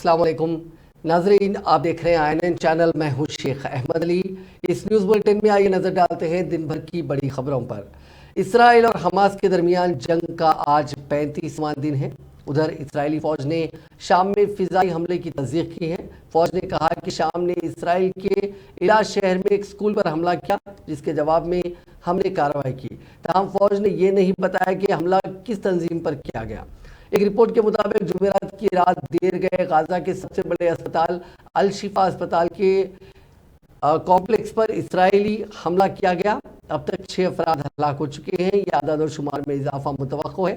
अस्सलाम वालेकुम नाजरीन, आप देख रहे हैं INN चैनल। मैं हूं शेख अहमद अली। इस न्यूज़ बुलेटिन में आइए नज़र डालते हैं दिन भर की बड़ी खबरों पर। इसराइल और हमास के दरमियान जंग का आज 35वां दिन है। उधर इसराइली फ़ौज ने शाम में फ़िज़ाई हमले की तस्दीक की है। फ़ौज ने कहा कि शाम ने इसराइल के इला शहर में एक स्कूल पर हमला किया, जिसके जवाब में हमने कार्रवाई की। तमाम फ़ौज ने यह नहीं बताया कि हमला किस तंजीम पर किया गया। एक रिपोर्ट के मुताबिक जुमेरात की रात देर गए गाजा के सबसे बड़े अस्पताल अल शिफा अस्पताल के कॉम्प्लेक्स पर इसराइली हमला किया गया। अब तक 6 अफराद हलाक हो चुके हैं। यह आदाद और शुमार में इजाफा मुतवक्को है।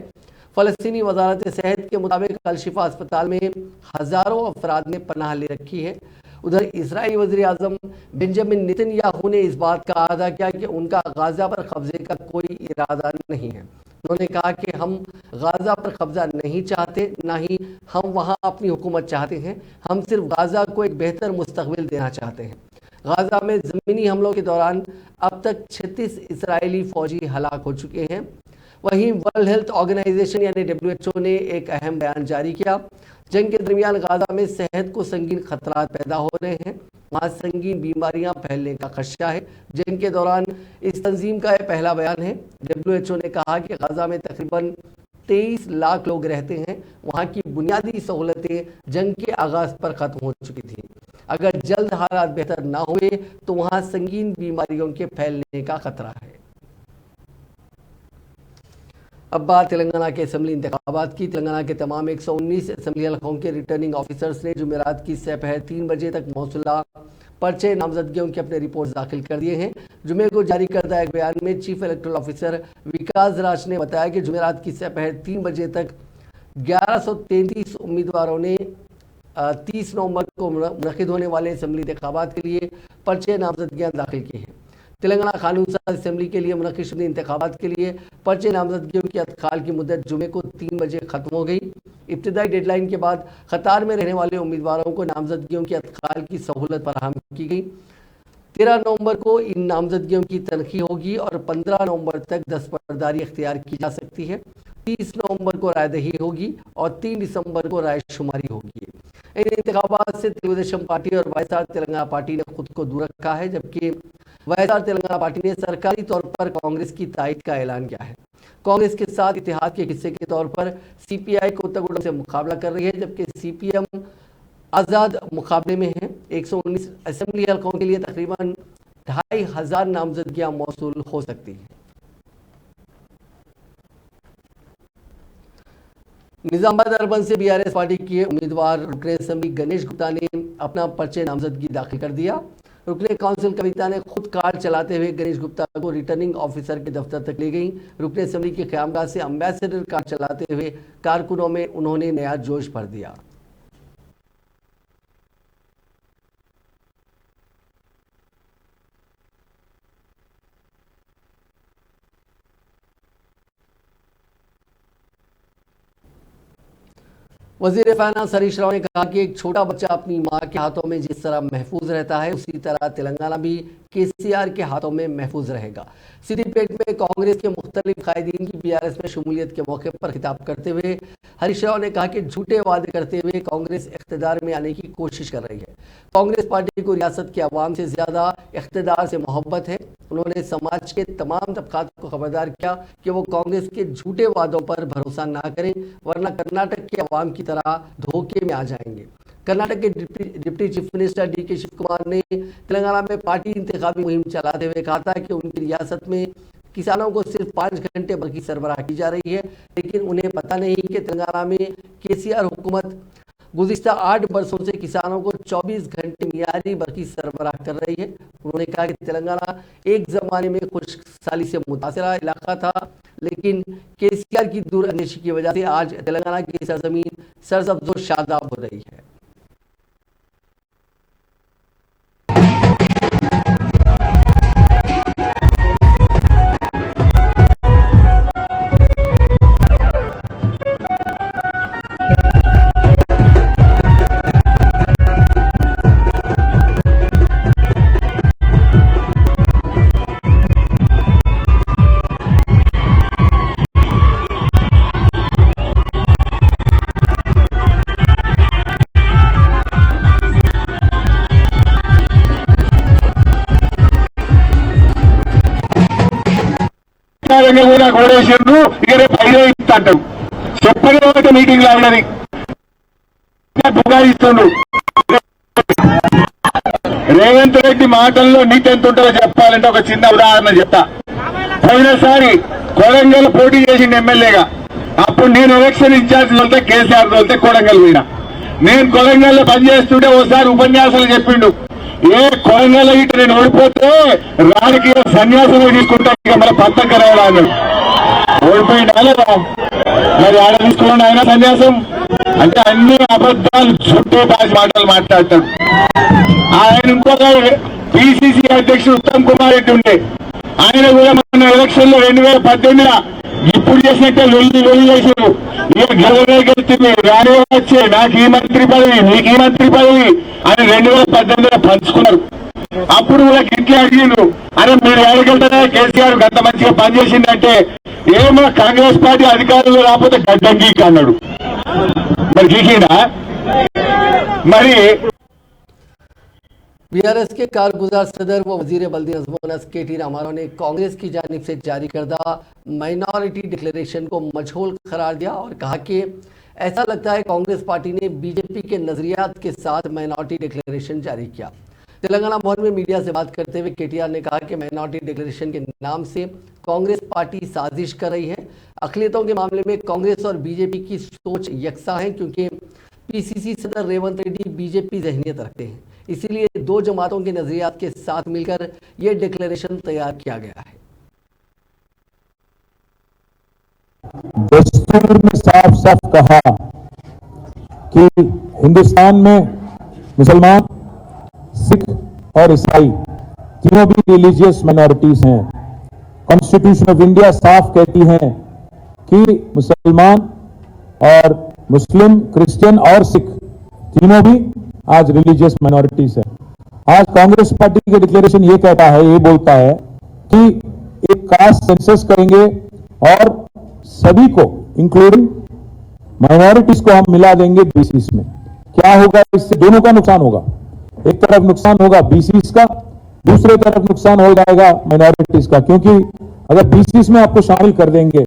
फ़लस्तीनी वजारत सेहत के मुताबिक अल शिफा अस्पताल में हज़ारों अफराद ने पनाह ले रखी है। उधर इसराइली वज़ीर आज़म बेंजामिन नेतन्याहू ने इस बात का अदा किया कि उनका गाजा पर कब्जे का कोई इरादा नहीं है। उन्होंने कहा कि हम गाजा पर कब्जा नहीं चाहते, ना ही हम वहां अपनी हुकूमत चाहते हैं। हम सिर्फ गाजा को एक बेहतर मुस्तकबिल देना चाहते हैं। गाजा में ज़मीनी हमलों के दौरान अब तक 36 इसराइली फ़ौजी हलाक हो चुके हैं। वहीं वर्ल्ड हेल्थ ऑर्गेनाइजेशन यानी WHO ने एक अहम बयान जारी किया। जंग के दरमियान गाजा में सेहत को संगीन खतरात पैदा हो रहे हैं। वहाँ संगीन बीमारियां फैलने का खदशा है। जंग के दौरान इस तंजीम का यह पहला बयान है। WHO ने कहा कि गाजा में तकरीबन 23 लाख लोग रहते हैं। वहाँ की बुनियादी सहूलतें जंग के आगाज पर ख़त्म हो चुकी थी। अगर जल्द हालात बेहतर ना हुए तो वहाँ संगीन बीमारियों के फैलने का खतरा है। अब बात तेलंगाना के असम्बली इंतखाबात की। तेलंगाना के तमाम 119 असम्बली हलकों के रिटर्निंग ऑफिसर्स ने जुमेरात की दोपहर 3 बजे तक मौसूला पर्चे नामजदगियों के अपने रिपोर्ट दाखिल कर दिए हैं। जुमे को जारी करदा एक बयान में चीफ इलेक्टोरल ऑफिसर विकास राज ने बताया कि जुमेरात की दोपहर 3 बजे तक 1133 उम्मीदवारों ने 30 नवंबर को मुनक़िद होने वाले असम्बली इंतखाबात के लिए पर्चे नामजदगियाँ दाखिल की हैं। तेलंगाना कानून साज असम्बली के लिए मुनक़िद शुदा इंतखाबात के लिए पर्चे नामजदगियों की अदखाल की मुद्दत जुमे को 3 बजे ख़त्म हो गई। इब्तिदाई डेडलाइन के बाद कतार में रहने वाले उम्मीदवारों को नामजदगियों की अदखाल की सहूलत फराहम की गई। 13 नवंबर को इन नामजदगियों की तनखी होगी और 15 नवंबर तक दस्तबरदारी इख्तियार की जा सकती है। 30 नवंबर को रायदही होगी और 3 दिसंबर को रायशुमारी होगी। इन इंतखाबात से तेलुगुदेशम पार्टी और वायएसआर तेलंगाना पार्टी ने खुद को दूर रखा है, जबकि वायएसआर तेलंगाना पार्टी ने सरकारी तौर पर कांग्रेस की तायद का ऐलान किया है। कांग्रेस के साथ इत्तेहाद के हिस्से के तौर पर CPI कोत्तागुडम से मुकाबला कर रही है, जबकि CPM आज़ाद मुकाबले में है। 119 असम्बली हलकों के लिए तकरीबन 2500 नामजदगियां मौसूल हो सकती हैं। निजामाबाद अर्बन से BRS पार्टी के उम्मीदवार रुकने असम्बली गणेश गुप्ता ने अपना पर्चे नामजदगी दाखिल कर दिया। रुकने काउंसिल कविता ने खुद कार चलाते हुए गणेश गुप्ता को रिटर्निंग ऑफिसर के दफ्तर तक ले गई। रुकने असम्बली के क़यामगाह से एम्बेसडर कार चलाते हुए कारकुनों में उन्होंने नया जोश भर दिया। वज़ीर फाइनेंस हरीश राव ने कहा कि एक छोटा बच्चा अपनी मां के हाथों में जिस तरह महफूज रहता है, उसी तरह तेलंगाना भी KCR के हाथों में महफूज रहेगा। सिद्दीपेट में कांग्रेस के मुख्तलिफ कायदीन की BRS में शमूलियत के मौके पर खिताब करते हुए हरीश राव ने कहा कि झूठे वादे करते हुए कांग्रेस इख्तिदार में आने की कोशिश कर रही है। कांग्रेस पार्टी को रियासत के अवाम से ज़्यादा इख्तिदार से मोहब्बत है। उन्होंने समाज के तमाम तबकात को खबरदार किया कि वो कांग्रेस के झूठे वादों पर भरोसा ना करें, वरना कर्नाटक के अवाम की तरह धोखे में आ जाएंगे। कर्नाटक के deputy chief minister DK Shivakumar ने तेलंगाना में पार्टी इंतखाबी मुहिम चलाते हुए कहा था कि उनकी रियासत में किसानों को सिर्फ 5 घंटे बल्कि सरबराह की जा रही है, लेकिन उन्हें पता नहीं कि तेलंगाना में KCR हुकूमत गुज़िश्ता 8 बरसों से किसानों को 24 घंटे मियारी बल्कि सरबराह कर रही है। उन्होंने कहा कि तेलंगाना एक ज़माने में खुशहाली से मुतासरा इलाका था, लेकिन KCR की दूरअंदेशी की वजह से आज तेलंगाना की सरजमीन सरसब्ज़ व शादाब हो रही है। ఆయన కూడా గోడేసిండ్రు. ఇక రేపు 5 ఇస్తా అంటారు. చెప్పని మీటింగ్ లో అయినది బుగాయిస్తుండ్రు. రేవంత్ రెడ్డి మాటల్లో నీతి ఎంత ఉంటుందో చెప్పాలంటే ఒక చిన్న ఉదాహరణ చెప్తా. పోయినసారి కొడంగల్ పోటీ చేసిండు ఎమ్మెల్యేగా. అప్పుడు నేను ఎలక్షన్ ఇన్ఛార్జ్ వెళ్తే కేసీఆర్ వెళ్తే కొడంగల్ పోయినా. నేను కొడంగల్లో పనిచేస్తుంటే ఓసారి ఉపన్యాసాలు చెప్పిండు. ఏ కొడంగల్ ఇటు నేను ఓడిపోతే రాజకీయ సన్యాసం తీసుకుంటా, ఇక మన పంతక రావాలా అన్నాడు. ఓడిపోయిందా లేదా? మరి ఆడ తీసుకున్నాడు ఆయన సన్యాసం. అంటే అన్ని అబద్ధాలు చుట్టూ బాగా మాటలు మాట్లాడతాడు ఆయన. ఇంకొక పిసిసి అధ్యక్షుడు ఉత్తమ్ కుమార్ రెడ్డి ఉండే, ఆయన కూడా మన ఎలక్షన్ లో 2018 ఇప్పుడు చేసినట్టే లొల్లి చేశారు. ఇక గెలిచింది రానే వచ్చే నాకు ఈ మంత్రి పదవి నీకు ఈ మంత్రి పదవి అని 2018 పంచుకున్నారు. అప్పుడు కూడా గిట్లా అడిగిండ్రు, అరే మీరు ఎడగలుగుతారా కేసీఆర్ గంత మంచిగా పనిచేసిందంటే ఏమో కాంగ్రెస్ పార్టీ అధికారంలో రాకపోతే గడ్డంగీ అన్నాడు. మరి గీకిండా? మరి बीआरएस के कारगुजार सदर व वजीर बल्दी अजमोनस KT रामाराव ने कांग्रेस की जानिब से जारी करदा माइनॉरिटी डिक्लेरेशन को मजहूल करार दिया और कहा कि ऐसा लगता है कांग्रेस पार्टी ने बीजेपी के नजरियात के साथ माइनॉरिटी डिक्लेरेशन जारी किया। तेलंगाना भवन में मीडिया से बात करते हुए KTR ने कहा कि माइनॉरिटी डिक्लेरेशन के नाम से कांग्रेस पार्टी साजिश कर रही है। अक़लियतों के मामले में कांग्रेस और बीजेपी की सोच यकसा है, क्योंकि PCC सदर रेवंत रेड्डी बीजेपी जहनीत रखते हैं, इसीलिए दो जमातों के नजरियात के साथ मिलकर यह डिक्लेरेशन तैयार किया गया है। दस्तूर में साफ साफ कहा कि हिंदुस्तान में मुसलमान, सिख और ईसाई तीनों भी रिलीजियस माइनॉरिटीज हैं। कॉन्स्टिट्यूशन ऑफ इंडिया साफ कहती है कि मुसलमान और मुस्लिम, क्रिश्चियन और सिख तीनों भी आज रिलीजियस माइनॉरिटीज है। आज कांग्रेस पार्टी के डिक्लेरेशन ये कहता है, ये बोलता है कि एक कास्ट सेंसस करेंगे और सभी को इंक्लूडिंग माइनॉरिटीज को हम मिला देंगे बीसीस में। क्या होगा इससे? दोनों का नुकसान होगा। एक तरफ नुकसान होगा बीसीस का, दूसरे तरफ नुकसान हो जाएगा माइनॉरिटीज का, क्योंकि अगर बीसीस में आपको शामिल कर देंगे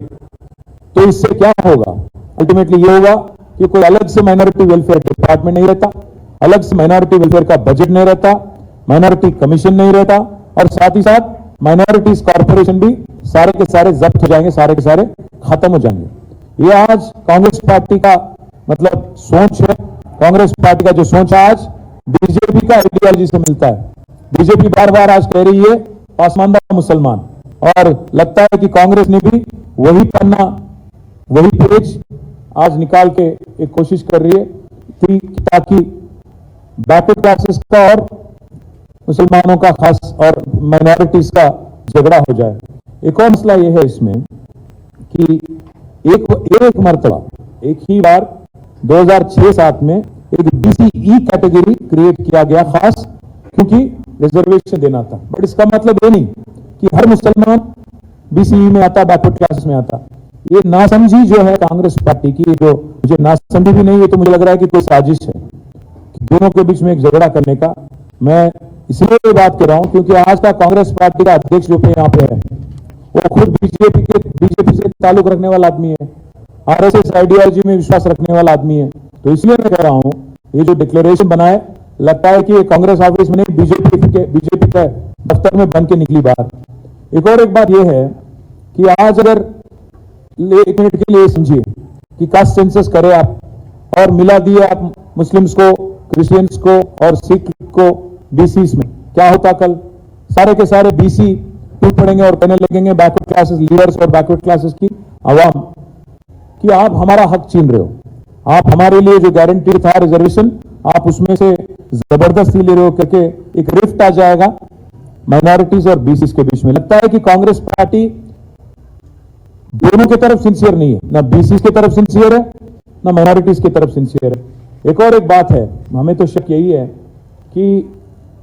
तो इससे क्या होगा? अल्टीमेटली ये होगा कि कोई अलग से माइनॉरिटी वेलफेयर डिपार्टमेंट नहीं रहता, अलग से माइनॉरिटी वेलफेयर का बजट नहीं रहता, माइनॉरिटी कमीशन नहीं रहता, और साथ ही साथ माइनॉरिटीज कॉर्पोरेशन भी सारे के सारे जब्त हो जाएंगे, सारे के सारे खत्म हो जाएंगे। ये आज कांग्रेस पार्टी का मतलब सोच है। कांग्रेस पार्टी का जो सोच है आज बीजेपी का आइडियोलॉजी से मिलता है। बीजेपी बार बार आज कह रही है पासमानदा मुसलमान, और लगता है कि कांग्रेस ने भी वही पन्ना, वही पेज आज निकाल के एक कोशिश कर रही है ताकि बैकवर्ड क्लासेस का और मुसलमानों का खास और माइनॉरिटीज का झगड़ा हो जाए। एक और मसला यह है इसमें कि एक मरतबा एक ही बार 2006-7 में एक BCE कैटेगरी क्रिएट किया गया, खास क्योंकि रिजर्वेशन देना था। बट इसका मतलब ये नहीं कि हर मुसलमान BCE में आता, बैकवर्ड क्लासेस में आता। ये नासमझी जो है कांग्रेस पार्टी की, जो मुझे नासमझी भी नहीं है, तो मुझे लग रहा है कि कोई साजिश है दोनों के बीच में एक झगड़ा करने का। मैं इसलिए ये बात कर रहा हूं क्योंकि आज का कांग्रेस पार्टी का अध्यक्ष जो यहाँ पे है वो खुद बीजेपी से ताल्लुक रखने वाला आदमी है, RSS आइडियोलॉजी में विश्वास रखने वाला आदमी है। तो इसलिए मैं कह रहा हूं ये जो डिक्लेरेशन बनाए, लगता है कि ये कांग्रेस ऑफिस में नहीं, बीजेपी के दफ्तर में बन के निकली बात। एक और एक बात यह है कि आज अगर 1 मिनट के लिए समझिए कि कास्ट सेंसस करे आप और मिला दिए आप मुस्लिम्स को, क्रिश्चियंस को और सिख को बीसीस में, क्या होता? कल सारे के सारे BC टूट पड़ेंगे और कहने लगेंगे बैकवर्ड क्लासेस लीडर्स और बैकवर्ड क्लासेस की आवाम कि आप हमारा हक छीन रहे हो, आप हमारे लिए जो गारंटी था रिजर्वेशन आप उसमें से जबरदस्ती ले रहे हो, करके एक रिफ्ट आ जाएगा माइनॉरिटीज और बीसीस के बीच में। लगता है कि कांग्रेस पार्टी दोनों की तरफ सिंसियर नहीं है, ना बीसीस की तरफ सिंसियर है, ना माइनॉरिटीज की तरफ सिंसियर है। एक और एक बात है, हमें तो शक यही है कि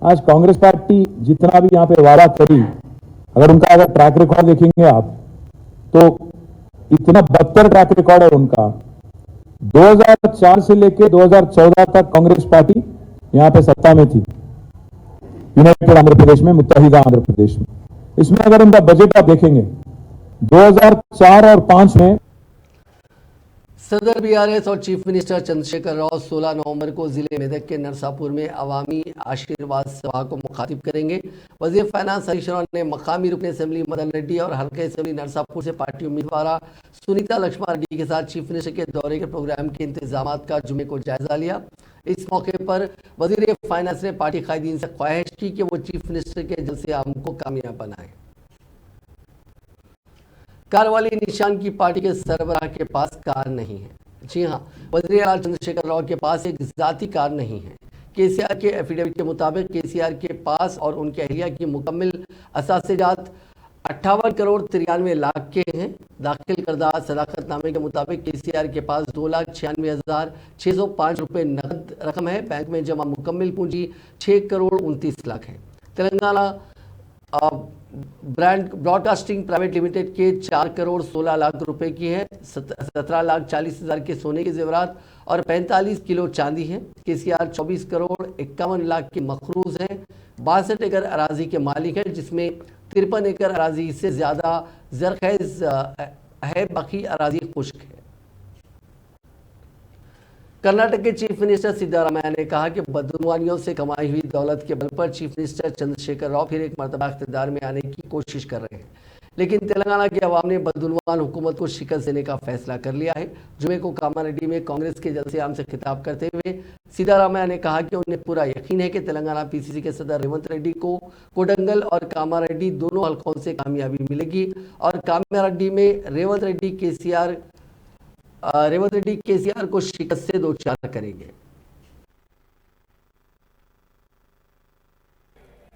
आज कांग्रेस पार्टी जितना भी यहां पे वादा करी, अगर ट्रैक रिकॉर्ड देखेंगे आप तो इतना बदतर ट्रैक रिकॉर्ड है उनका। 2004 से लेकर 2014 तक कांग्रेस पार्टी यहां पे सत्ता में थी, यूनाइटेड आंध्र प्रदेश में, मुत्तहिदा आंध्र प्रदेश में। इसमें अगर उनका बजट आप देखेंगे 2004 और 5 में सदर बीआरएस और चीफ मिनिस्टर चंद्रशेखर राव 16 नवंबर को जिले मेदक के नरसापुर में अवामी आशीर्वाद सभा को मुखातिब करेंगे। वजीर फाइनेंस हरीश राव ने मकामी रुकन असेंबली मदन रेड्डी और हल्का असेंबली नरसापुर से पार्टी उम्मीदवार सुनीता लक्ष्मण रेड्डी के साथ चीफ मिनिस्टर के दौरे के प्रोग्राम के इंतजाम का जुमे को जायजा लिया। इस मौके पर वजीर फाइनेंस ने पार्टी कायदीन से ख्वाहिश की कि वो चीफ मिनिस्टर के जल्द से आम को कामयाब बनाए। कार वाली निशान की पार्टी के सरबराह के पास कार नहीं है। जी हां, वज़ीर आला चंद्रशेखर राव के पास एक जाती कार नहीं है। केसीआर के एफिडेविट के मुताबिक केसीआर के पास और उनके अहलिया की मुकम्मल असासेजात 58 करोड़ 93 लाख के हैं। दाखिल करदा सदाकतनामे के मुताबिक केसीआर के पास 2,96,605 रुपये नकद रकम है। बैंक में जमा मुकम्मल पूंजी 6 करोड़ 29 लाख है। Telangana brand broadcasting private limited के 4 करोड़ 16 लाख रुपए की है। 17,40,000 के सोने के जेवरात और 45 किलो चांदी है। केसीआर 24 करोड़ 51 लाख की मखरूज है। 62 एकड़ अराजी के मालिक है, जिसमें 53 एकड़ अराजी से ज़्यादा जरखेज है, बाकी अराजी खुश्क है। कर्नाटक के चीफ मिनिस्टर सिद्धारामैया ने कहा कि बदनवानियों से कमाई हुई दौलत के बल पर चीफ मिनिस्टर चंद्रशेखर राव फिर एक मरतबा इख्तियार में आने की कोशिश कर रहे हैं, लेकिन तेलंगाना की आवाम ने बदनवान हुकूमत को शिकस्त देने का फैसला कर लिया है। जुमे को कामारेड्डी में कांग्रेस के जलसे आम से खिताब करते हुए सिद्धारामैया ने कहा कि उन्हें पूरा यकीन है कि तेलंगाना पीसीसी के सदर रेवंत रेड्डी को कोडंगल और कामारेड्डी दोनों हलकों से कामयाबी मिलेगी और कामारेड्डी में रेवंत रेड्डी केसीआर को शिकस्त से दो चार करेंगे।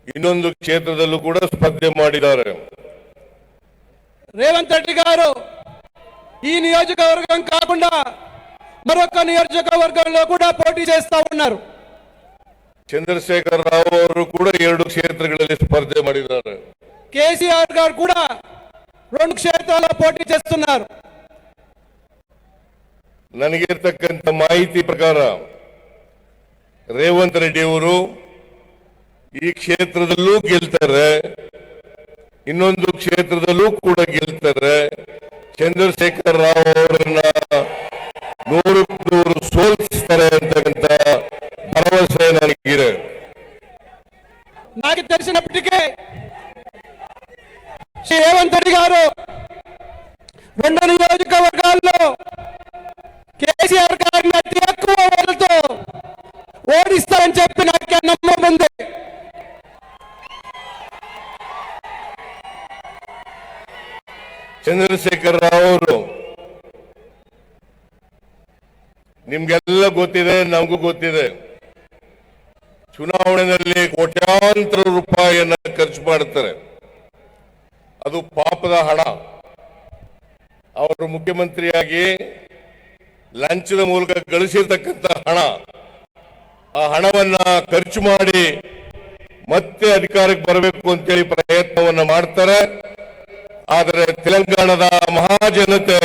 ಇನ್ನೊಂದು ಕ್ಷೇತ್ರದಲ್ಲೂ ಕೂಡ ಸ್ಪರ್ಧೆ ಮಾಡಿದ್ದಾರೆ। ರೇವಂತ್ రెడ్డి గారు ఈ నియోజకవర్గం కాకుండా మరొక నియోజకవర్గంలో కూడా పోటీ చేస్తా ఉన్నారు। ಚಂದ್ರಶೇಖರ್ ರಾವ್ ಅವರು ಕೂಡ 2 ಕ್ಷೇತ್ರಗಳಲ್ಲಿ ಸ್ಪರ್ಧೆ ಮಾಡಿದ್ದಾರೆ। కేసీఆర్ గారు కూడా 2 క్షేత్రాల్లో పోటీ చేస్తున్నారు। ನನಗಿರ್ತಕ್ಕಂಥ ಮಾಹಿತಿ ಪ್ರಕಾರ ರೇವಂತ್ ರೆಡ್ಡಿ ಅವರು ಈ ಕ್ಷೇತ್ರದಲ್ಲೂ ಗೆಲ್ತಾರೆ, ಇನ್ನೊಂದು ಕ್ಷೇತ್ರದಲ್ಲೂ ಕೂಡ ಗೆಲ್ತಾರೆ। ಚಂದ್ರಶೇಖರ್ ರಾವ್ ಅವರನ್ನ 100% ಸೋಲಿಸ್ತಾರೆ ಅಂತಕ್ಕಂಥ ಭರವಸೆ ನನಗಿದೆ। నాకు తెలిసినప్పటికీ శ్రీ రేవంత్ రెడ్డి గారు 2 నియోజకవర్గాల్లో కేసీఆర్ గారిని అతి ఎక్కువ ఓట్లతో ఓడిస్తారని చెప్పి నాకు నమ్మకం ఉంది। ಚಂದ್ರಶೇಖರ್ ರಾವ್ ಅವರು ನಿಮ್ಗೆಲ್ಲ ಗೊತ್ತಿದೆ, ನಮಗೂ ಗೊತ್ತಿದೆ, ಚುನಾವಣೆಯಲ್ಲಿ ಕೋಟ್ಯಾಂತರ ರೂಪಾಯಿಯನ್ನ ಖರ್ಚು ಮಾಡುತ್ತಾರೆ। ಅದು ಪಾಪದ ಹಣ। ಅವರು ಮುಖ್ಯಮಂತ್ರಿಯಾಗಿ ಲಂಚದ ಮೂಲಕ ಗಳಿಸಿರ್ತಕ್ಕಂಥ ಹಣ, ಆ ಹಣವನ್ನ ಖರ್ಚು ಮಾಡಿ ಮತ್ತೆ ಅಧಿಕಾರಕ್ಕೆ ಬರಬೇಕು ಅಂತೇಳಿ ಪ್ರಯತ್ನವನ್ನ ಮಾಡ್ತಾರೆ। ಆದರೆ ತೆಲಂಗಾಣದ ಮಹಾಜನತೆ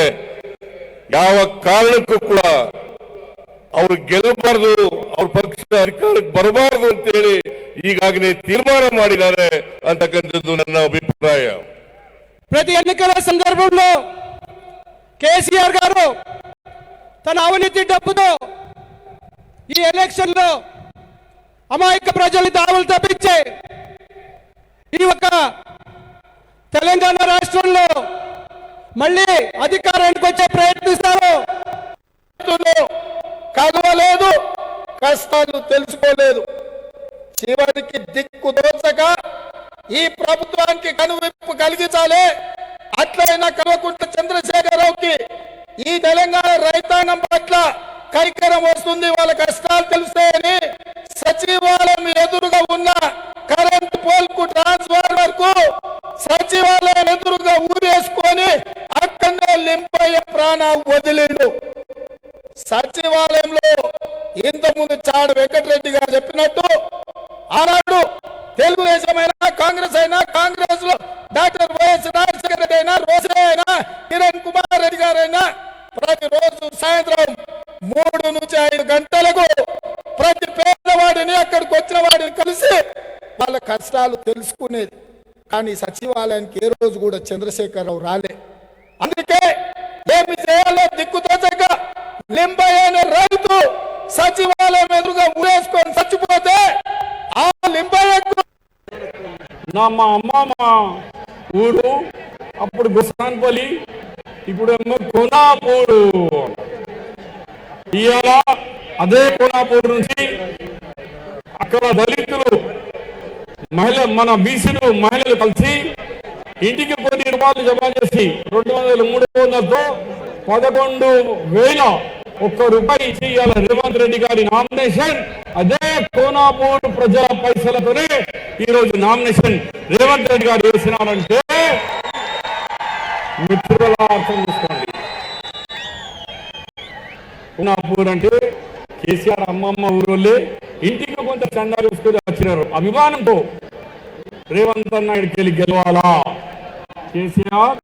ಯಾವ ಕಾರಣಕ್ಕೂ ಕೂಡ ಅವರು ಗೆಲ್ಲಬಾರದು, ಅವ್ರ ಪಕ್ಷ ಅಧಿಕಾರಕ್ಕೆ ಬರಬಾರದು ಅಂತೇಳಿ ಈಗಾಗಲೇ ತೀರ್ಮಾನ ಮಾಡಿದ್ದಾರೆ ಅಂತಕ್ಕಂಥದ್ದು ನನ್ನ ಅಭಿಪ್ರಾಯ। ప్రతి ఎన్నికల సందర్భంలో కేసీఆర్ గారు తన అవినీతి డబ్బుతో ఈ ఎలక్షన్ లో అమాయక ప్రజలు దావులు తప్పించి ఈ ఒక్క తెలంగాణ రాష్ట్రంలో మళ్ళీ అధికారానికి వచ్చే ప్రయత్నిస్తారు। కదవలేదు, కష్టాలు తెలుసుకోలేదు, చివరికి దిక్కు దోచక ఈ ప్రభుత్వానికి కనువిప్పు కలిగించాలి। అట్లయినా కల్వకుంట్ల చంద్రశేఖరరావుకి ఈ తెలంగాణ రైతాంగం పట్ల కనికరం వస్తుంది, వాళ్ళ కష్టాలు తెలుస్తాయని సచివాలయం ఎదురుగా ఉన్న కరెంట్ పోల్ కు ట్రాన్స్ఫార్మర్ కు సచివాలయం ఎదురుగా ఊరేసుకొని అక్కడనే లింపయ్య ప్రాణం వదిలిండు। సచివాలయంలో ఇంతకుముందు చాడు వెంకటరెడ్డి గారు చెప్పినట్టు ఆనాడు తెలుగుదేశం అయినా కాంగ్రెస్ అయినా, కాంగ్రెస్ లో డాక్టర్ వైఎస్ రాజశేఖర రెడ్డి అయినా, రోజే అయినా, కిరణ్ కుమార్ రెడ్డి గారైనా ప్రతిరోజు సాయంత్రం 3 నుంచి 5 గంటలకు ప్రతి పేదవాడిని అక్కడికి వచ్చిన వాడిని కలిసి వాళ్ళ కష్టాలు తెలుసుకునేది। కానీ సచివాలయానికి ఏ రోజు కూడా చంద్రశేఖరరావు రాలే। అందుకే ఏమి చేయాలో దిక్కుతోచక లింబయ్య అనే రైతు సచివాలయం ఎదురుగా ఊరేసుకొని చచ్చిపోతే ఆ లింబయ్యకు మా అమ్మమ్మ ఊరు అప్పుడు గుసాన్పల్లి, ఇప్పుడేమో కోనాపూరు. ఇవాళ అదే కోనాపూర్ నుంచి అక్కడ దళితులు మన బీసీలు మహిళలు కలిసి ఇంటికి ₹10 జమ చేసి 200, 300తో 11,000 ₹1 ఇచ్చి ఇవాళ రేవంత్ రెడ్డి గారి నామినేషన్ అదే కోనాపూర్ ప్రజల పైసలతోనే ఈరోజు నామినేషన్ రేవంత్ రెడ్డి గారు వేసినారంటే మిత్రుల అర్థం చేసుకోండి. కోనాపూర్ అంటే కేసీఆర్ అమ్మమ్మ ఊరోళ్ళే ఇంటికి కొంత చందా చూసుకొని వచ్చినారు. అభిమానంతో రేవంత్ నాయుడికి వెళ్ళి గెలవాలా. కేసీఆర్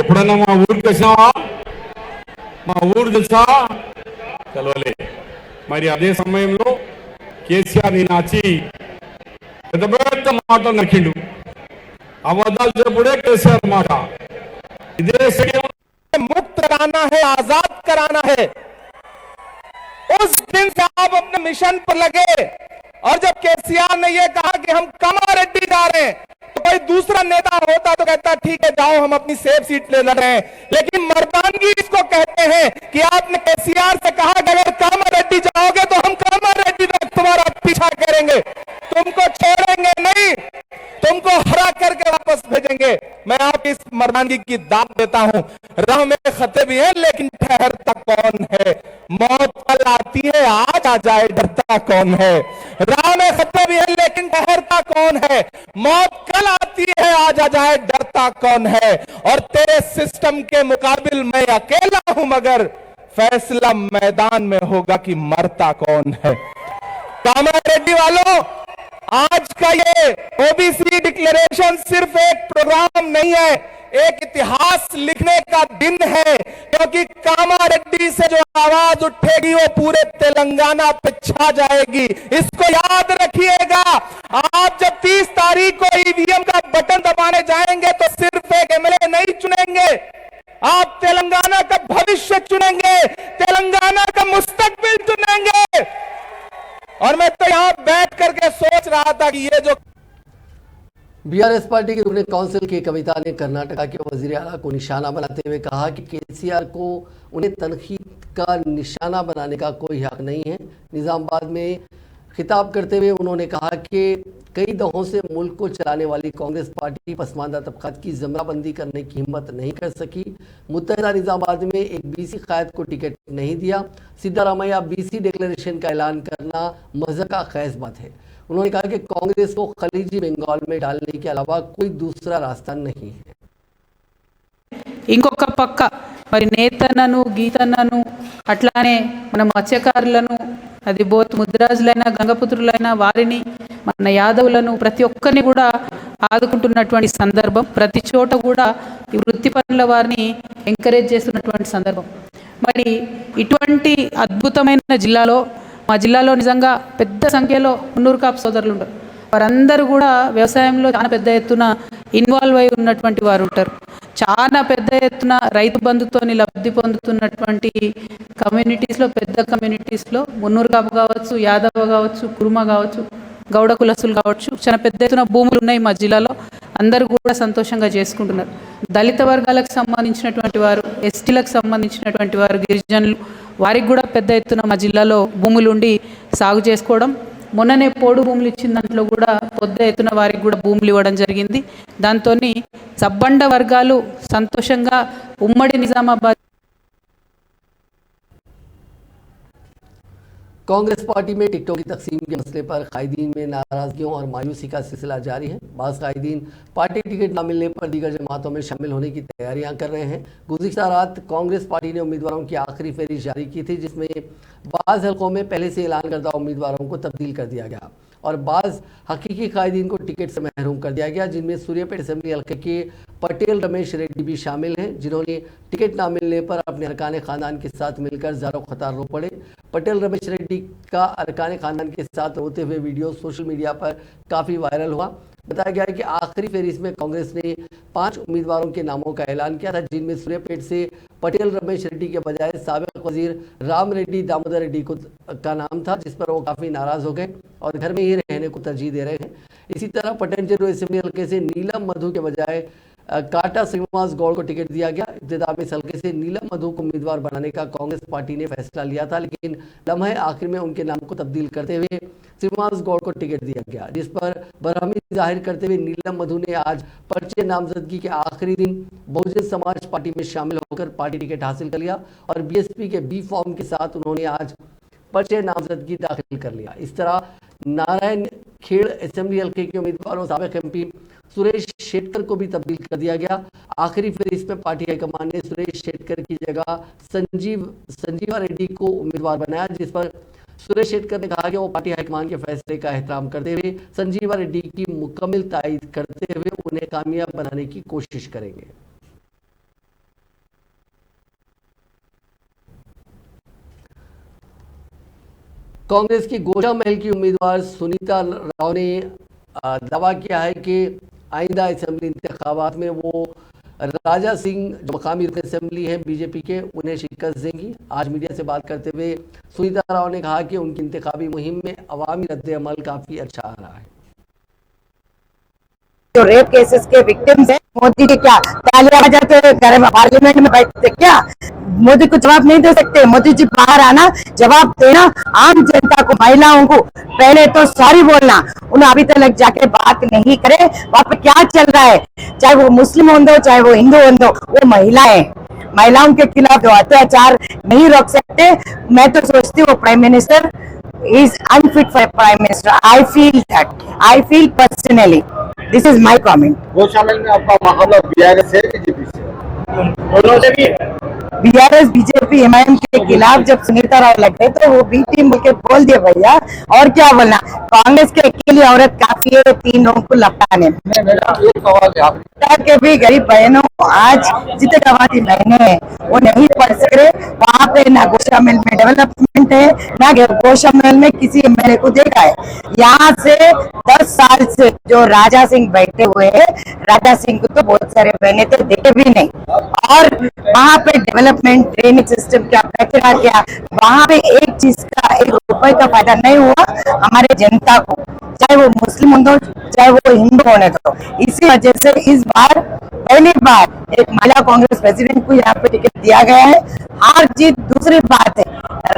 ఎప్పుడన్నా మా ఊరికి వచ్చినావా? మా ఊరు తెలుసా? తెలవలే. మరి అదే సమయంలో కేసీఆర్ నేను వచ్చి పెద్ద పెద్ద మాటలు నక్కిండు. అబద్ధాలు చెప్పుడే కేసీఆర్ మాట. ఇదే స్టేడియం मुक्त कराना है, आजाद कराना है। उस दिन से आप अपने मिशन पर लगे और जब केसीआर ने यह कहा कि हम कामारेड्डी जा रहे हैं तो कोई दूसरा नेता होता तो कहता ठीक है जाओ हम अपनी सेफ सीट ले लड़ रहे हैं, लेकिन मर्दानगी इसको कहते हैं कि आपने केसीआर से कहा कि अगर कामारेड्डी जाओगे तो हम कामारेड्डी तक तुम्हारा पीछा करेंगे, तुमको छोड़ेंगे नहीं, तुमको हरा करके वापस भेजेंगे। मैं आपकी इस मर्दानगी की दाद देता हूं। राह में खतरे भी हैं लेकिन ठहरता कौन है? मौत कल आती है, आज आ जाए डरता कौन है? राह में खतरे भी हैं लेकिन ठहरता कौन है? मौत कल आती है, आज आ जाए डरता कौन है? और तेरे सिस्टम के मुकाबिल मैं अकेला हूं मगर फैसला मैदान में होगा कि मरता कौन है। कामारेड्डी वालों, आज का ये ओबीसी डिक्लेरेशन सिर्फ एक प्रोग्राम नहीं है, एक इतिहास लिखने का दिन है, क्योंकि कामारेड्डी से जो आवाज उठेगी वो पूरे तेलंगाना पे छा जाएगी। इसको याद रखिएगा। आप जब 30 तारीख को ईवीएम का बटन दबाने जाएंगे तो सिर्फ एक एमएलए नहीं चुनेंगे, आप तेलंगाना का भविष्य चुनेंगे, तेलंगाना का मुस्तकबिल चुनेंगे। और मैं तो यहां बैठ करके सोच रहा था कि ये जो बीआरएस पार्टी के रुकने काउंसिल की कविता ने कर्नाटका के वजीर आला को निशाना बनाते हुए कहा कि केसीआर को उन्हें तनकीद का निशाना बनाने का कोई हक नहीं है। निजामाबाद में खिताब करते हुए उन्होंने कहा कि कई दहों से मुल्क को चलाने वाली कांग्रेस पार्टी पसमानदा तबकात की ज़मराबंदी करने की हिम्मत नहीं कर सकी। मुत्तहिदा निजामाबाद में एक बीसी कायद को टिकट नहीं दिया। सिद्धारामैया बीसी डिक्लेरेशन का ऐलान करना मज़ाक़ ख़ैज़ बात है। उन्होंने कहा कि कांग्रेस को खलीजी बंगाल में डालने के अलावा कोई दूसरा रास्ता नहीं है। ఇంకొక పక్క మరి నేతన్నను గీతన్నను అట్లానే మన మత్స్యకారులను అది బోత్ ముద్రాజులైన గంగపుత్రులైన వారిని మన యాదవులను ప్రతి ఒక్కరిని కూడా ఆదుకుంటున్నటువంటి సందర్భం, ప్రతి చోట కూడా ఈ వృత్తి పనుల వారిని ఎంకరేజ్ చేస్తున్నటువంటి సందర్భం. మరి ఇటువంటి అద్భుతమైన జిల్లాలో మా జిల్లాలో నిజంగా పెద్ద సంఖ్యలో మున్నూరు కాపు సోదరులు ఉంటారు. వారందరూ కూడా వ్యవసాయంలో చాలా పెద్ద ఎత్తున ఇన్వాల్వ్ అయి ఉన్నటువంటి వారు ఉంటారు. చాలా పెద్ద ఎత్తున రైతు బంధుతోని లబ్ధి పొందుతున్నటువంటి కమ్యూనిటీస్లో, పెద్ద కమ్యూనిటీస్లో మున్నూరు కాపు కావచ్చు, యాదవ కావచ్చు, కురుమ కావచ్చు, గౌడ కులస్తులు కావచ్చు, చాలా పెద్ద ఎత్తున భూములు ఉన్నాయి మా జిల్లాలో. అందరూ కూడా సంతోషంగా చేసుకుంటున్నారు. దళిత వర్గాలకు సంబంధించినటువంటి వారు, ఎస్టీలకు సంబంధించినటువంటి వారు, గిరిజనులు, వారికి కూడా పెద్ద ఎత్తున మా జిల్లాలో భూములు ఉండి సాగు చేసుకోవడం. మొన్ననే పోడు భూములు ఇచ్చిన దాంట్లో కూడా పెద్ద ఎత్తున వారికి కూడా భూములు ఇవ్వడం జరిగింది. దాంతో సబ్బండ వర్గాలు సంతోషంగా ఉమ్మడి నిజామాబాద్. कांग्रेस पार्टी में टिकटों की तकसीम के मसले पर कायदीन में नाराजगियों और मायूसी का सिलसिला जारी है। बाज़ कायदीन पार्टी टिकट न मिलने पर दीगर जमातों में शामिल होने की तैयारियां कर रहे हैं। गुज़िश्ता रात कांग्रेस पार्टी ने उम्मीदवारों की आखिरी फहरिस्त जारी की थी, जिसमें बाज़ हलकों में पहले से ऐलान करदा उम्मीदवारों को तब्दील कर दिया गया और बाज़ हकीकी कायदीन को टिकट से महरूम कर दिया गया, जिनमें सूर्यापेट असेंबली हल्के के पटेल रमेश रेड्डी भी शामिल हैं, जिन्होंने टिकट न मिलने पर अपने अरकान ख़ानदान के साथ मिलकर ज़ारो ख़तार रो पड़े। पटेल रमेश रेड्डी का अरकान ख़ानदान के साथ रोते हुए वीडियो सोशल मीडिया पर काफ़ी वायरल हुआ। बताया गया है कि आखिरी फेरिस में कांग्रेस ने 5 उम्मीदवारों के नामों का ऐलान किया था, जिनमें सूर्यापेट से पटेल रमेश रेड्डी के बजाय साबिक वजीर राम रेड्डी दामोदर रेड्डी का नाम था, जिस पर वो काफी नाराज हो गए और घर में ही रहने को तरजीह दे रहे हैं। इसी तरह पटनचेरू असेंबली हल्के से नीलम मधु के बजाय काटा श्रीनिवास गौड़ को टिकट दिया गया। इब्तिदा में इस हल्के से नीलम मधु को उम्मीदवार बनाने का कांग्रेस पार्टी ने फैसला लिया था, लेकिन लम्हे आखिर में उनके नाम को तब्दील करते हुए श्रीनिवास गौड़ को टिकट दिया गया, जिस पर बरहमी जाहिर करते हुए नीलम मधु ने आज पर्चे नामजदगी के आखिरी दिन बहुजन समाज पार्टी में शामिल होकर पार्टी टिकट हासिल कर लिया और बीएसपी के बी फॉर्म के साथ उन्होंने आज पर्चे नामजदगी दाखिल कर लिया। इस तरह नारायण खेड़ असेंबली हल्के के उम्मीदवार और साबिक एमपी सुरेश शेटकर को भी तब्दील कर दिया गया। आखिरी फेरिस में पार्टी हाईकमान ने सुरेश शेटकर की जगह संजीवा रेड्डी को उम्मीदवार बनाया, जिस पर सुरेश शेटकर ने कहा कि वो पार्टी हाईकमान के फैसले का एहतराम करते हुए संजीवा रेड्डी की मुकम्मल तायीद करते हुए उन्हें कामयाब बनाने की कोशिश करेंगे। कांग्रेस की गोशा महल की उम्मीदवार सुनीता राव ने दावा किया है कि आइंदा असेंबली इंतखाबात में वो राजा सिंह जो मकामी रुकन असेंबली हैं बीजेपी के, उन्हें शिकस्त देंगी। आज मीडिया से बात करते हुए सुनीता राव ने कहा कि उनकी इंतखाबी मुहिम में अवामी रद्द-ए-अमल काफी अच्छा आ रहा है। जो रेप केसेस के विक्टिम्स हैं, मोदी जी क्या तालियां बजाते घर में पार्लियामेंट में बैठते क्या? मोदी को जवाब नहीं दे सकते? मोदी जी बाहर आना, जवाब देना आम जनता को, महिलाओं को। पहले तो सॉरी बोलना, उन्हें अभी तक जाके बात नहीं करे वहाँ पे क्या चल रहा है, चाहे वो मुस्लिम हो दो चाहे वो हिंदू हो दो, वो महिलाओं के खिलाफ जो अत्याचार नहीं रोक सकते। मैं तो सोचती हूँ prime minister is unfit for a prime minister. I feel personally. This is my comment. गोशामिल में आपका मुकाबला बीआरएस है बीजेपी से? दोनों से भी है। बीआरएस बीजेपी एमआईएम के खिलाफ जब सुनीता राव लगे तो वो बी टीम के बोल दिए भैया, और क्या बोलना। कांग्रेस के अकेली औरत काफी है 3 लोगों को लपटाने में। मेरा एक सवाल है आपसे के भी गरीब बहनों आज जितने कमाती बहनें हैं वो नहीं पढ़ सक रहे। वहाँ पे ना गोशामिल में डेवलपमेंट है, ना गोशामिल में किसी एमएलए को देखा है। यहाँ से 10 साल से जो राजा सिंह बैठे हुए हैं, राजा सिंह को तो बहुत सारे बहने तो देखे भी नहीं। और वहाँ पे डेवलपमेंट ड्रेनेज सिस्टम क्या, कचरा क्या, वहाँ पे एक चीज का 1 रुपए का फायदा नहीं हुआ हमारे जनता को, चाहे वो मुस्लिम हो चाहे वो हिंदू होने दो। इसी वजह से इस बार पहली बार एक महिला कांग्रेस प्रेसिडेंट को यहाँ पे टिकट दिया गया है। हार जीत दूसरी बात है,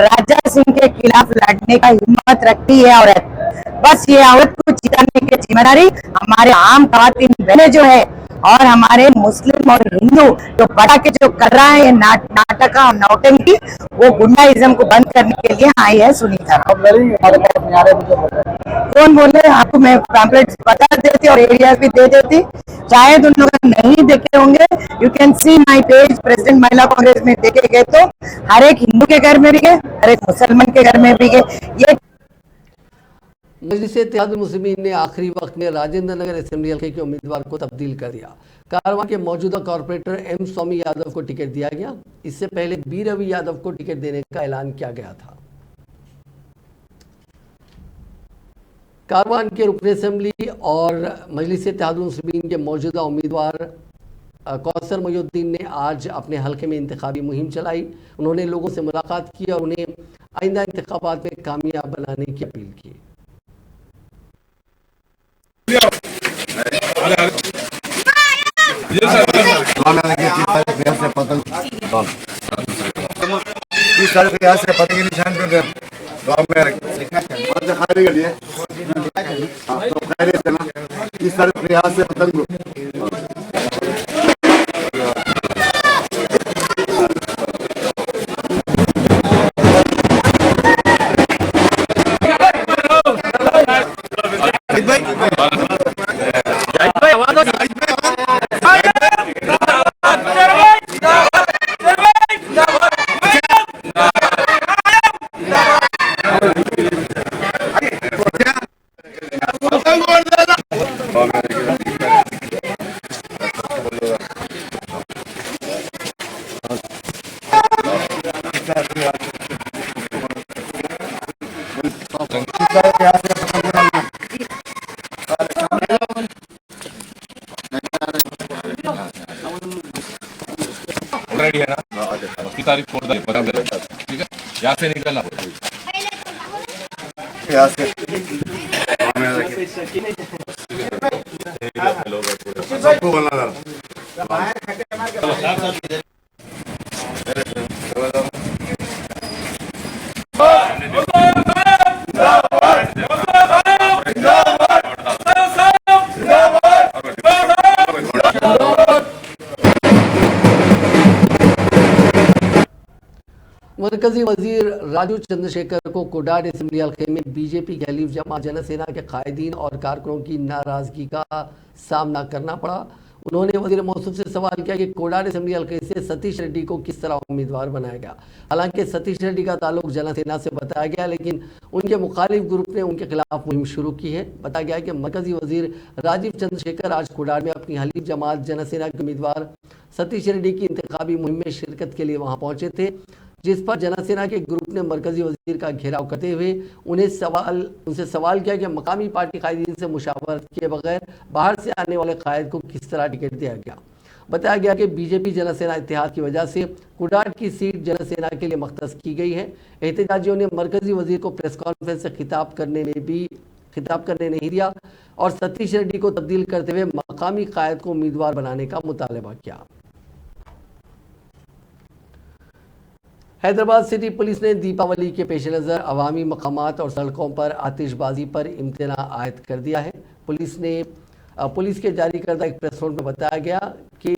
राजा सिंह के खिलाफ लड़ने का हिम्मत रखती है औरत। बस ये औरत को जिताने की जिम्मेदारी हमारे आम खवातीन बहनें जो है और हमारे मुस्लिम और हिंदू जो बड़ा के जो कर रहा है नाटक और नौटंकी, वो गुंडाइज्म को बंद करने के लिए आई है सुनीता राव। कौन बोले आपको? मैं पैम्पलेट्स बता देती और एरियाज भी दे देती, शायद उन लोग नहीं देखे होंगे। You can see my page president महिला कांग्रेस में देखे गए तो हर एक हिंदू के घर में भी गए, हर एक मुसलमान के घर में भी गए। ये मजलिस-ए-इत्तेहादुल मुस्लिमीन ने आखिरी वक्त में राजेंद्र नगर असेंबली हल्के के उम्मीदवार को तब्दील कर दिया। कारवां के मौजूदा कॉर्पोरेटर एम स्वामी यादव को टिकट दिया गया। इससे पहले बी रवि यादव को टिकट देने का ऐलान किया गया था। कारवां के रुकन असेंबली और मजलिस-ए-इत्तेहादुल मुस्लिमीन के मौजूदा उम्मीदवार कौसर मोहिउद्दीन ने आज अपने हल्के में इंतखाबी मुहिम चलाई। उन्होंने लोगों से मुलाकात की और उन्हें आइंदा इंतखाबात में कामयाब बनाने की अपील की। की तारीख छोड़ दे, ठीक है, यहाँ से निकलना यहाँ से सबको बोलना था। मरकजी वजीर राजू चंद्रशेखर को कोडाड असेंबली हल्के में बीजेपी के हलीफ जमात जनसेना के कायदीन और कारकुनों की नाराजगी का सामना करना पड़ा। उन्होंने वजीर मौसूफ से सवाल किया कि कोडाड असेंबली हल्के से सतीश रेड्डी को किस तरह उम्मीदवार बनाया गया। हालांकि सतीश रेड्डी का ताल्लुक जनसेना से बताया गया, लेकिन उनके मुखालिफ ग्रुप ने उनके खिलाफ मुहिम शुरू की है। बताया गया कि मरकजी वजीर राजीव चंद्रशेखर आज कोडाड में अपनी हलीफ जमात जनसेना के उम्मीदवार सतीश रेड्डी की इंतखाबी मुहिम में शिरकत के लिए वहां पहुंचे थे, जिस पर जनसेना के ग्रुप ने मरकजी वजीर का घेराव करते हुए उनसे सवाल किया कि मकामी पार्टी कायदीन से मुशावरत के बगैर बाहर से आने वाले कायद को किस तरह टिकट दिया गया। बताया गया कि बीजेपी जनसेना इत्तेहाद की वजह से कोडाड की सीट जनसेना के लिए मख्तस की गई है। एहतजाजियों ने मरकजी वजीर को प्रेस कॉन्फ्रेंस से खिताब करने नहीं दिया और सतीश रेड्डी को तब्दील करते हुए मकामी कायद को उम्मीदवार बनाने का मुतालबा किया। हैदराबाद सिटी पुलिस ने दीपावली के पेश नज़र अवामी मकामात और सड़कों पर आतिशबाजी पर इम्तना आयद कर दिया है। पुलिस के जारी करदा एक प्रेस नोट में बताया गया कि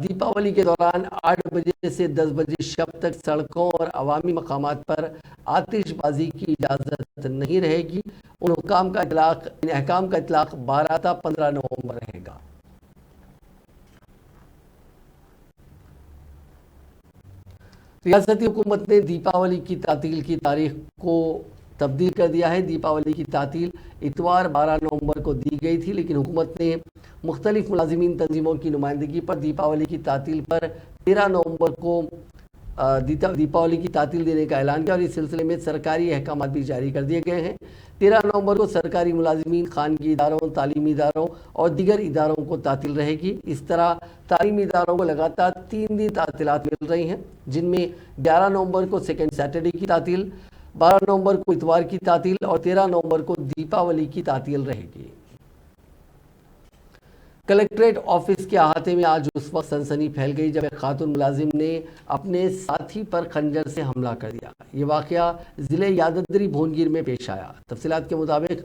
दीपावली के दौरान 8 बजे से 10 बजे शब तक सड़कों और अवामी मकामात पर आतिशबाजी की इजाज़त नहीं रहेगी। उन अहकाम का इतलाक़ 12 था 15 नवंबर रहेगा। रियासती हुकूमत ने दीपावली की तातील की तारीख को तब्दील कर दिया है। दीपावली की तातील इतवार 12 नवंबर को दी गई थी, लेकिन हुकूमत ने मुख्तलिफ मुलाजिमीन तंजीमों की नुमाइंदगी पर दीपावली की तातील पर 13 नवंबर को दीपावली की तातील देने का ऐलान किया और इस सिलसिले में सरकारी अहकाम भी जारी कर दिए गए हैं। 13 नवंबर को सरकारी मुलाजिमीन, खानगी इदारों, तालीमी इदारों और दीगर इदारों को तातील रहेगी। इस तरह तालीमी इदारों को लगातार 3 दिन तातीलात मिल रही हैं, जिनमें 11 नवंबर को सेकेंड सैटरडे की तातील, 12 नवंबर को इतवार की तातील और 13 नवंबर को दीपावली की तातील रहेगी। कलेक्ट्रेट ऑफिस के अहाते में आज उस वक्त सनसनी फैल गई जब एक खातून मुलाजिम ने अपने साथी पर खंजर से हमला कर दिया। ये वाक़या ज़िले यादद्री भोनगिर में पेश आया। तफसीलात के मुताबिक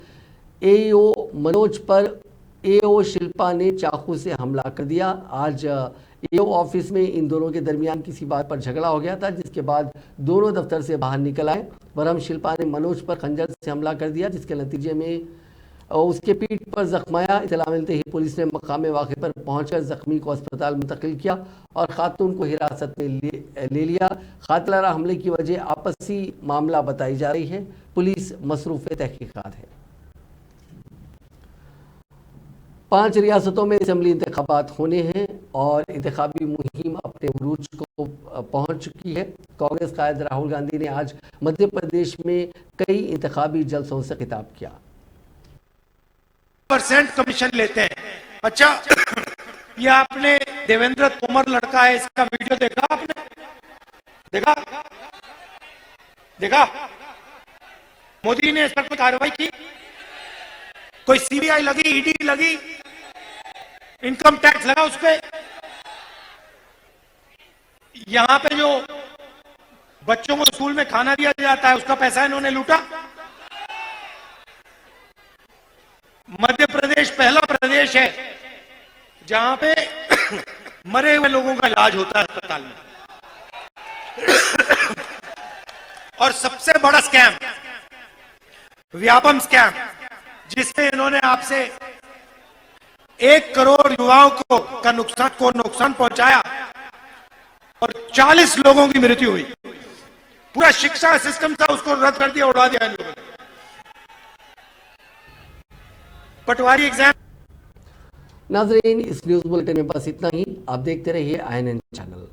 एईओ मनोज पर एओ शिल्पा ने चाकू से हमला कर दिया। आज एओ ऑफिस में इन दोनों के दरमियान किसी बात पर झगड़ा हो गया था, जिसके बाद दोनों दफ्तर से बाहर निकल आए। बरहम शिल्पा ने मनोज पर खंजर से हमला कर दिया, जिसके नतीजे में उसके पीठ पर जख्माया। इतला मिलते ही पुलिस ने मकाम वाक़े पर पहुंचकर जख्मी को अस्पताल मुंतकिल किया और खातून को हिरासत में ले लिया। कातिलाना हमले की वजह आपसी मामला बताई जा रही है। पुलिस मसरूफ़ तहकीकात है। 5 रियासतों में असेंबली इंतखाबात होने हैं और इंतखाबी मुहिम अपने उरूज को पहुंच चुकी है। कांग्रेस कायद राहुल गांधी ने आज मध्य प्रदेश में कई इंतखाबी जलसों से खिताब किया। % कमीशन लेते हैं। अच्छा, ये आपने देवेंद्र तोमर लड़का है, इसका वीडियो देखा आपने? देखा? मोदी ने इस पर कोई कार्रवाई की? कोई सीबीआई लगी, ईडी लगी, इनकम टैक्स लगा उस पे? यहां पे जो बच्चों को स्कूल में खाना दिया जाता है उसका पैसा इन्होंने लूटा। मध्य प्रदेश पहला प्रदेश है जहां पे मरे हुए लोगों का इलाज होता है अस्पताल में। और सबसे बड़ा स्कैम, व्यापम स्कैम, जिसमें इन्होंने आपसे 1 करोड़ युवाओं को नुकसान पहुंचाया और 40 लोगों की मृत्यु हुई। पूरा शिक्षा सिस्टम था, उसको रद्द कर दिया, उड़ा दिया इन लोगों ने। पटवारी एग्जाम। नाजरीन, इस न्यूज़ बुलेटिन में बस इतना ही। आप देखते रहिए INN चैनल।